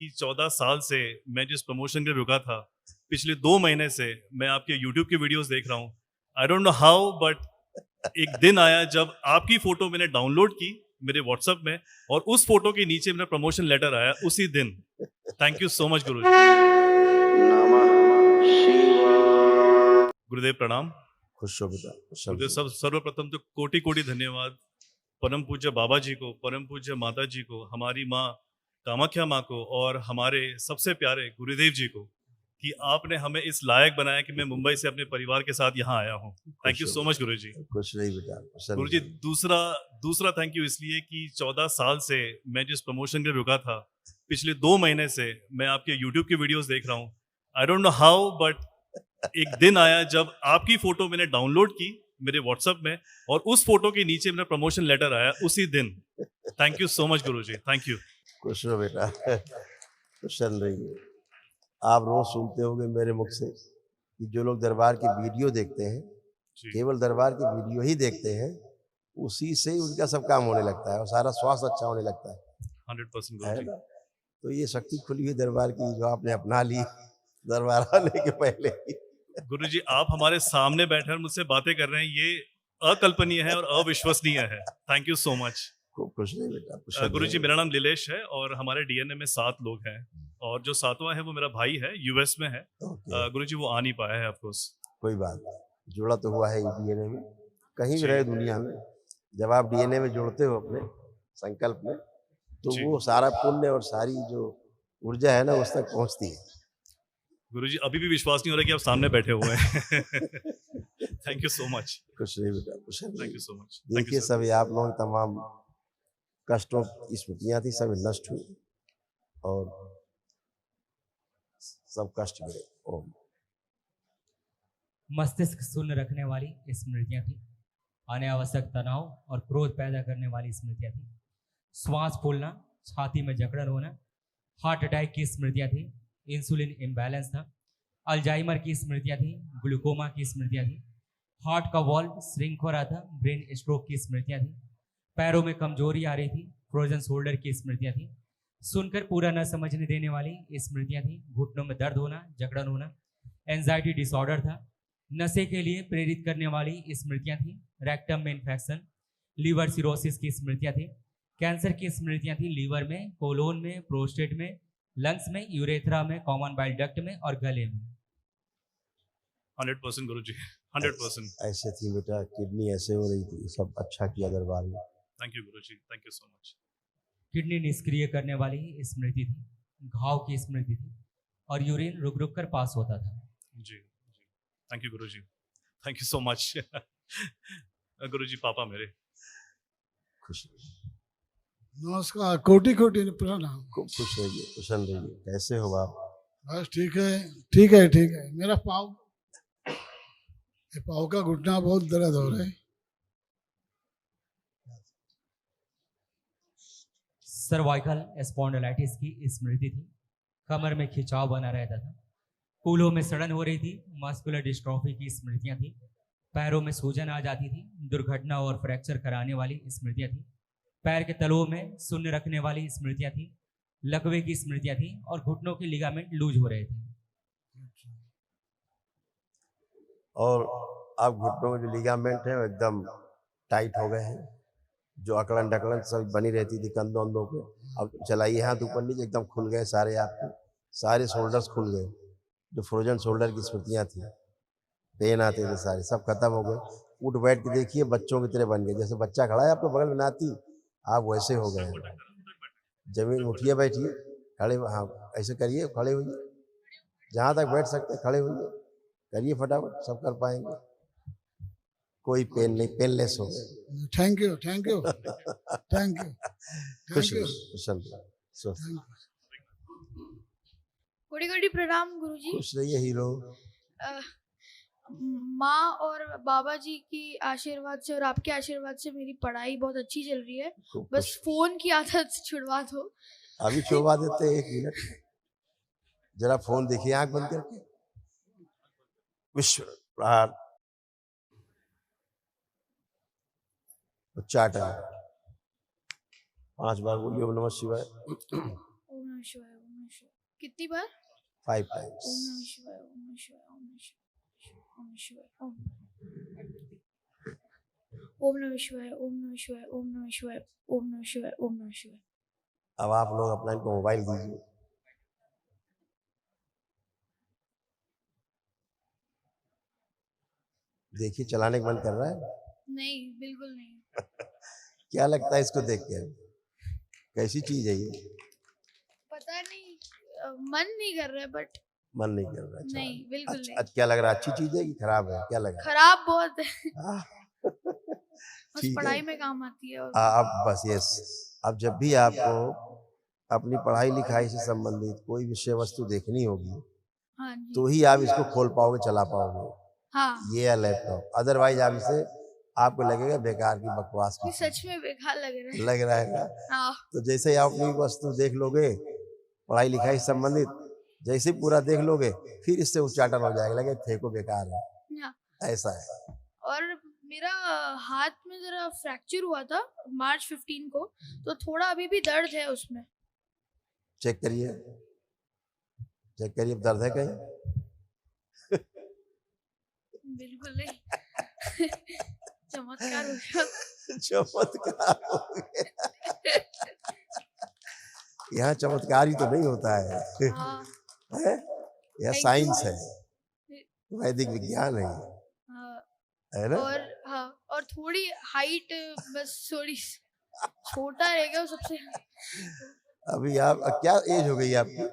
कि 14 साल से मैं जिस प्रमोशन के लिए रुका था, पिछले 2 महीने से मैं आपके यूट्यूब की वीडियोस देख रहा हूँ। I don't know how but एक दिन आया जब आपकी फ़ोटो मैंने डाउनलोड की मेरे व्हाट्सएप में और उस फ़ोटो के नीचे मेरा प्रमोशन लेटर आया उसी दिन। थैंक यू सो मच गुरुजी। गुरुदेव प्रणाम। खुश हो बेटा, खुश हो। गुरुदेव सर्वप्रथम तो कोटि-कोटि धन्यवाद परम पूज्य बाबा जी को, परम पूज्य माता जी को, हमारी माँ कामाख्या माँ को और हमारे सबसे प्यारे गुरुदेव जी को कि आपने हमें इस लायक बनाया कि मैं मुंबई से अपने परिवार के साथ यहाँ आया हूँ। थैंक यू सो मच गुरुजी। खुश रही बेटा, खुश रही। गुरुजी दूसरा थैंक यू इसलिए कि 14 साल से मैं जिस प्रमोशन के लिए रुका था, पिछले 2 महीने से मैं आपके यूट्यूब की वीडियोस देख रहा हूँ। I don't know how but एक दिन आया जब आपकी फ़ोटो मैंने डाउनलोड की मेरे व्हाट्सएप में और उस फ़ोटो के नीचे मेरा प्रमोशन लेटर आया उसी दिन। Thank you so much Guruji. Thank you. खुश रहो बेटा, खुश रहिए। आप रोज सुनते होंगे मेरे मुख से कि जो लोग दरबार की वीडियो देखते हैं, केवल दरबार की वीडियो ही देखते हैं, उसी से ही उनका सब काम होने लगता है और सारा स्वास्थ्य अच्छा होने लगता है। 100% है गुरुजी। ना? तो ये शक्ति खुली हुई दरबार की जो आपने अपना ली दरबार आने के पहले ही। गुरुजी आप हमारे सामने बैठे और मुझसे बातें कर रहे हैं, ये अकल्पनीय है और अविश्वसनीय है। Thank you so much. खूब खुश रहिए बेटा, खुश रहिए। गुरुजी मेरा नाम नीलेश है और हमारे डीएनए में 7 लोग हैं और जो 7वां है वो मेरा भाई है, यूएस में है। ओके, गुरुजी वो आ नहीं पाया है ऑफ कोर्स। कोई बात नहीं, जुड़ा तो हुआ है डीएनए में। कहीं भी जी। रहे दुनिया में, जब आप डीएनए में जुड़ते हो अपने संकल्प में, तो जी। वो सारा पुण्य और सारी जो ऊर्जा है ना उस तक पहुंचती है। गुरुजी अभी भी विश्वास नहीं हो रहा कि आप सामने बैठे हुए हैं। Thank you so much. खुश रहिए बेटा, खुश थैंक रहिए। You so much. Thank you देखिए सर। सभी आप लोग तमाम कष्टों की स्मृतियां थी, सब नष्ट हुई और सब कष्ट गए। ओम। मस्तिष्क शून्य रखने वाली स्मृतियां थी, अनावश्यक तनाव और क्रोध पैदा करने वाली स्मृतियां थी, श्वास फूलना, छाती में जकड़न होना, हार्ट अटैक की स्मृतियां थी, इंसुलिन इम्बैलेंस था, अल्जाइमर की स्मृतियां थी, ग्लूकोमा की स्मृतियां थी, हार्ट का वॉल्व श्रिंक हो रहा था, ब्रेन स्ट्रोक की स्मृतियां थी, पैरों में कमजोरी आ रही थी, फ्रोजन शोल्डर की स्मृतियां थी, सुनकर पूरा न समझने देने वाली स्मृतियां थी, घुटनों में दर्द होना, जकड़न होना, एंजाइटी डिसऑर्डर था, नशे के लिए प्रेरित करने वाली स्मृतियां थी, रेक्टम में इन्फेक्शन, लीवर सिरोसिस की स्मृतियां थी, कैंसर की स्मृतियां थी, लीवर में, कोलोन में, प्रोस्टेट में, लंग्स में, यूरेथ्रा में, कॉमन बाइल डक्ट में और गले में। 100% गुरुजी। 100%। ऐसे थी बेटा, किडनी ऐसे हो रही थी, सब अच्छा किया दरबार में। Thank you Guruji. Thank you so much. Kidney निष्क्रिय करने वाली स्मृति थी, घाव की स्मृति थी और यूरिन रुक रुक कर पास होता था। जी। Thank you Guruji. Thank you so much. Guruji पापा मेरे। खुश नमस्कार, कोटि कोटि प्रणाम। खूब खुश रहिए, कुशल रहिए। कैसे हो आप? बस ठीक है, ठीक है, ठीक है। मेरा पाँव, ये पाँव का घुटना बहुत दर्द हो रहा है। सर्वाइकल स्पॉन्डिलाइटिस की स्मृति थी, कमर में खिंचाव बना रहता था, कूल्हों में सड़न हो रही थी, मस्कुलर डिस्ट्रॉफी की स्मृतियां थी, पैरों में सूजन आ जाती थी, दुर्घटना और फ्रैक्चर कराने वाली स्मृतियां थी, पैर के तलुओं में शून्य रखने वाली स्मृतियां थी, लकवे की स्मृतियां थी और घुटनों के लिगामेंट लूज हो रहे थे। और अब घुटनों में जो लिगामेंट है वो एकदम टाइट हो गए हैं। जो अकड़न डकड़न सब बनी रहती थी कंधों अंधों पे, अब चलाइए हाथ ऊपर नीचे एकदम खुल गए सारे, आपके सारे शोल्डर्स खुल गए। जो फ्रोजन शोल्डर की स्मृतियाँ थी, पेन आते थे सारे, सब खत्म हो गए। उठ बैठ के देखिए बच्चों की तरह बन गए, जैसे बच्चा खड़ा है आपके बगल में नाती, आप वैसे हो गए हैं। जमीन उठिए, बैठिए, खड़े, हाँ ऐसे करिए, खड़े होइए, जहाँ तक बैठ सकते खड़े होइए, करिए फटाफट, सब कर पाएंगे। कोई पेन नहीं, पेनलेस हो गए। Thank you, thank you, thank you, खुश थैंक यू। कुशल स्वस्थ। कोटि कोटि प्रणाम गुरुजी। खुश रहिए हीरो। माँ और बाबा जी की आशीर्वाद से और आपके आशीर्वाद से मेरी पढ़ाई बहुत अच्छी चल रही है। बस फोन की आदत छुड़वा दो। अभी छुड़वा देते हैं, 1 मिनट जरा फोन देखिए आंख बंद करके। विश्व प्रहार उच्चाटन 5 बार बोलिए, ओम नमः शिवाय। ओम नमः शिवाय, ओम नमः नमः शिवाय। कितनी बार? 5 ओम टाइम्स। नमः शिवाय, ओम नमः शिवाय, ओम नमः शिवाय, ओम नमः शिवाय, ओम नमः शिवाय, ओम नमः शिवाय, ओम नमः शिवाय, ओम नमः शिवाय, ओम नमः शिवाय। अब आप लोग अपना इनको मोबाइल दीजिए। देखिए चलाने का मन कर रहा है। नहीं, बिल्कुल नहीं। क्या लगता है इसको देख के? कैसी चीज है ये? पता नहीं, मन नहीं कर रहा है, बट मन नहीं कर रहा। अच्छा, नहीं, बिल्कुल नहीं। अच्छा क्या लग रहा है? अच्छी चीज है कि खराब है? क्या लग रहा खराब बहुत है। है? हाँ, बस ठीक है। पढ़ाई में काम आती है। और अब बस यस, अब जब भी आपको अपनी पढ़ाई लिखाई से संबंधित कोई विषय वस्तु देखनी होगी हाँ जी। तो ही आप इसको खोल पाओगे, चला पाओगे, हाँ, ये है लैपटॉप। अदरवाइज आप इसे, आपको लगेगा बेकार की बकवास ये की सच में बेकार लग रहा है। लग रहा है ना? हाँ, तो जैसे ही आप अपनी वस्तु देख लोगे पढ़ाई लिखाई से संबंधित, जैसे ही पूरा देख लोगे फिर इससे उच्चाटन हो जाएगा, लगे फेंको बेकार है, हाँ। ऐसा है। और मेरा हाथ में जरा फ्रैक्चर हुआ था मार्च 15 को, तो थोड़ा अभी भी दर्द है उसमें। चेक करिए, चेक करिए, दर्द है कहीं? बिल्कुल नहीं। चमत्कार हो गया। चमत्कार हो गया। यहाँ चमत्कार ही तो नहीं होता है, हाँ, है? यह Thank साइंस you. है, वैदिक विज्ञान है, हाँ, है ना? और हाँ, और थोड़ी हाइट बस थोड़ी छोटा रह गया सबसे। अभी आप क्या एज हो गई आपकी?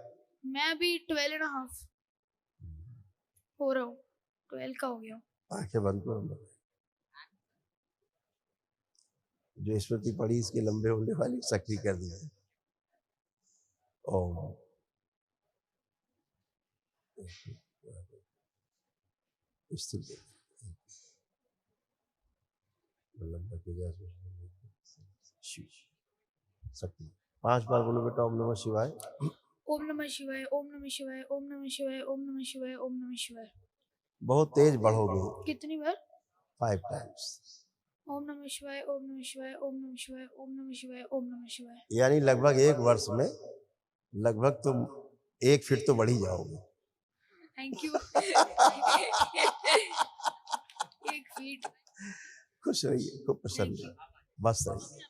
मैं अभी 12.5 हो रहा हूँ, 12 का हो गया हूँ। आंखें बंद करो। जो स्मृति पड़ी इसके लंबे होने वाली सक्रिय कर दी है। ओम स्थिर शक्ति 5 बार बोलो बेटा। ओम नमः शिवाय, ओम नमः शिवाय, ओम नमः शिवाय, ओम नमः शिवाय, ओम नमः शिवाय, ओम नमः शिवाय। बहुत तेज बढ़ोगे। कितनी बार? 5 टाइम्स। ओम नमः शिवाय, ओम नमः शिवाय, ओम नमः शिवाय, ओम नमः शिवाय, ओम नमः शिवाय। यानी लगभग 1 वर्ष में लगभग तुम 1 फीट तो बढ़ ही जाओगे। Thank you. 1 फीट। खुश रहिए, खूब प्रसन्न रहिए, मस्त रहिए,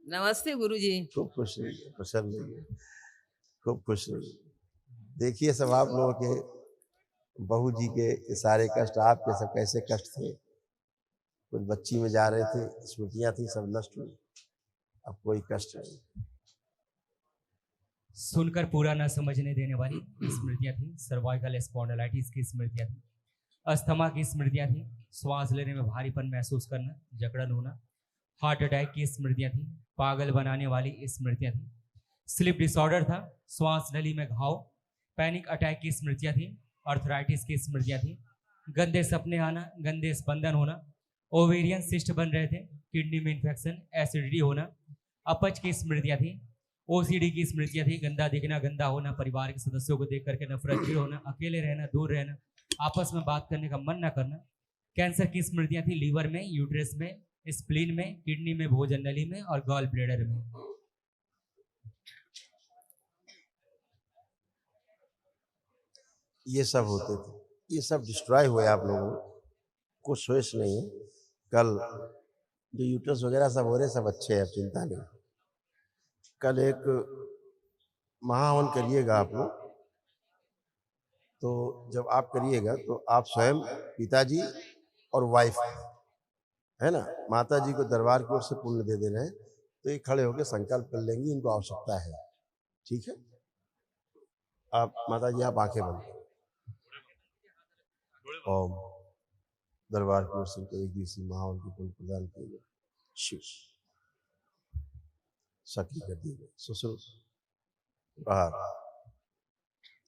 नमस्ते गुरुजी। खूब खुश रहिए, प्रसन्न रहिए, खूब खुश रहिए। देखिए सब आप लोगों के, बहू जी के सारे कष्ट, आपके सब कैसे कष्ट थे। कुछ बच्ची में जा रहे थे, स्मृतियां थी, सब नष्ट हुई, अब कोई कष्ट नहीं। सुनकर पूरा न समझने देने वाली स्मृतियां थी। सर्वाइकल स्पॉन्डिलाइटिस की स्मृतियां थी। अस्थमा की स्मृतियां थी। श्वास लेने में भारीपन महसूस करना, जकड़न होना। हार्ट अटैक की स्मृतियां थी। पागल बनाने वाली स्मृतियां थी। स्लीप डिसऑर्डर था। श्वास नली में घाव। पैनिक अटैक की स्मृतियां थी। आर्थराइटिस की स्मृतियां थी। गंदे सपने आना, गंदे स्पंदन होना। ओवेरियन सिस्ट बन रहे थे। किडनी में इन्फेक्शन, एसिडिटी होना। अपच की स्मृतियां थी। ओसीडी की स्मृतियां थी। गंदा दिखना, गंदा होना, परिवार के सदस्यों को देख करके नफरत होना, अकेले रहना, दूर रहना, आपस में बात करने का मन न करना। कैंसर की स्मृतियां थी। लीवर में, यूट्रस में, स्प्लीन में, किडनी में, भोजन नली में और गॉल ब्लैडर में। ये सब होते थे, ये सब डिस्ट्रॉय हुए आप लोगों को, कुछ सोच नहीं है। कल जो यूट्रस वगैरह सब हो रहे, सब अच्छे हैं, चिंता नहीं। कल एक महाहवन करिएगा आप लोग, तो जब आप करिएगा तो आप स्वयं, पिताजी और वाइफ, है ना, माता जी को दरबार की ओर से पुण्य दे रहे हैं, तो ये खड़े होकर संकल्प कर लेंगी, इनको आवश्यकता है। ठीक है, आप माता जी आप आंखें बंद करें। ओम दरबार की ओर से एक दिवसीय महाहवन की पुण्य प्रदान किए गए, शिव सक्रिय कर दिए गए, सुश्रुत बाहर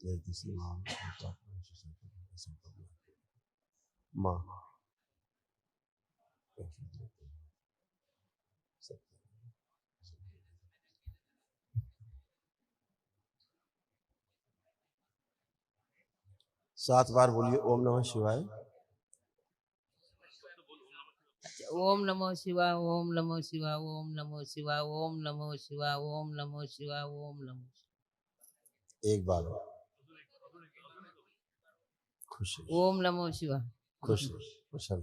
एक दिवसीय महाहवन माँ 7 बार बोलिए ओम नमः शिवाय। ओम नमो शिवाय, ओम नमो शिवाय, ओम नमो शिवाय, ओम नमो शिवाय, ओम नमो शिवाय, ओम नमो एक बार और। खुश है, ओम नमो शिवाय। खुश है, खुश है।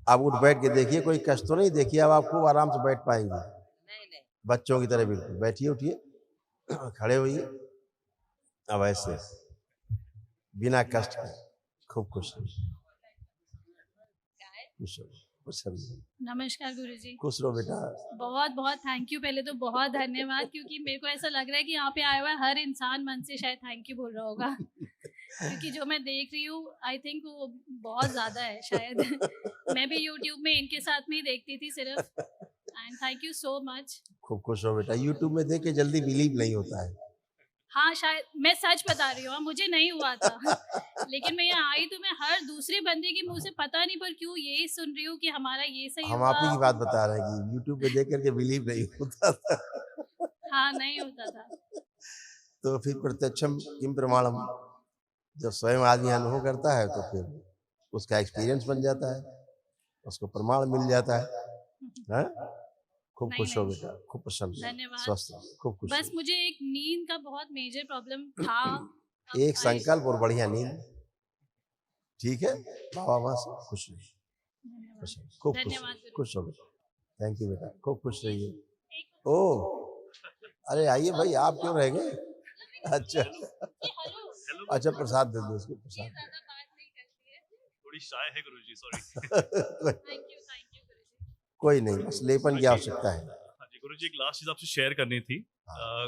आप उठ बैठ के देखिए, कोई कष्ट तो नहीं, देखिए अब आप खूब आराम से बैठ पाएंगे, नहीं नहीं, बच्चों की तरह बिल्कुल। बैठिए, उठिए, खड़े होइए, अब ऐसे बिना कष्ट के खूब खुश है, खुश हो, खुश है। नमस्कार गुरुजी। खुश रहो बेटा। बहुत बहुत थैंक यू, पहले तो बहुत धन्यवाद, क्योंकि मेरे को ऐसा लग रहा है कि यहाँ पे आया हुआ हर इंसान मन से शायद थैंक यू बोल रहा होगा, क्योंकि जो मैं देख रही हूँ आई थिंक वो बहुत ज़्यादा है शायद। मैं भी यूट्यूब में इनके साथ में ही देखती थी सिर्फ, and thank you so much. खूब खुश हो बेटा। यूट्यूब में देख के जल्दी बिलीव नहीं होता है। हाँ शायद, मैं सच बता रही हूँ, मुझे नहीं हुआ था, लेकिन मैं यहाँ आई तो मैं हर दूसरे बंदे के मुंह से पता नहीं पर क्यों यही सुन रही हूँ कि हमारा ये सही हम हुआ। आप ही की बात बता रहे हैं कि यूट्यूब पे देख करके बिलीव नहीं होता था। हाँ नहीं होता था। तो फिर प्रत्यक्षम किम प्रमाणम, जब स्वयं आदमी अनुभव करता है तो फिर उसका एक्सपीरियंस बन जाता है, उसको प्रमाण मिल जाता है। हैं? खूब नहीं, खुश हो नहीं। बेटा, खूब प्रसन्न रहो, धन्यवाद। स्वस्थ रहो, खूब खुश बस रहो। मुझे एक नींद का बहुत मेजर प्रॉब्लम था। अब एक संकल्प और बढ़िया नींद, ठीक है। बाबा माँ से खुश रहिए, धन्यवाद। खुश रहिए, खूब खुश धन्यवाद रहिए, गुरु। खुश हो बेटा। थैंक यू बेटा, खूब खुश रहिए। एक ओ, अरे आइए भाई, आप क्यों रह गए? अच्छा हेलो, अच्छा, प्रसाद दे दो उसको, ये प्रसाद। ज्यादा बात नहीं करती है। थोड़ी शाय है गुरुजी, सॉरी। थैंक यू गुरुजी। कोई नहीं, बस लेपन की आवश्यकता है। हाँ जी गुरुजी, एक लास्ट चीज आपसे शेयर करनी थी।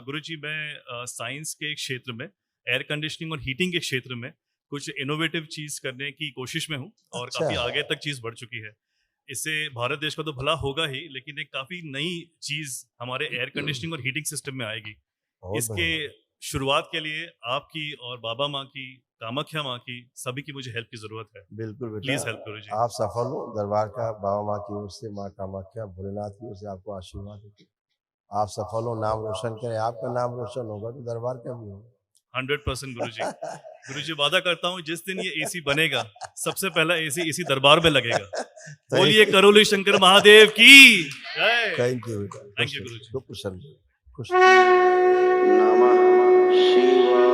गुरुजी, मैं साइंस के क्षेत्र में, एयर कंडीशनिंग और हीटिंग के क्षेत्र में कुछ इनोवेटिव चीज करने की कोशिश में हूँ, और अच्छा। काफी आगे तक चीज बढ़ चुकी है। इससे भारत देश का तो भला होगा ही, लेकिन एक काफी नई चीज हमारे एयर कंडीशनिंग और हीटिंग सिस्टम में आएगी। बहुत इसके बढ़िया। शुरुआत के लिए आपकी और बाबा माँ की, कामाख्या माँ की, सभी की मुझे हेल्प की जरूरत है। बिल्कुल बेटा, प्लीज हेल्प गुरुजी। आप सफल हो। दरबार का बाबा माँ की ओर से, माँ कामाख्या भोलेनाथ की ओर से आपको आशीर्वाद देते। आप सफल हो, नाम रोशन करें। आपका नाम रोशन होगा तो दरबार का भी होगा। 100% गुरुजी। गुरुजी, वादा करता हूँ जिस दिन ये एसी बनेगा, सबसे पहला एसी इसी दरबार में लगेगा। बोलिए करोली शंकर महादेव की जय। थैंक यू बेटा, Thank you, गुरुजी। खूब प्रसन्न, खुश। नमः शिवाय।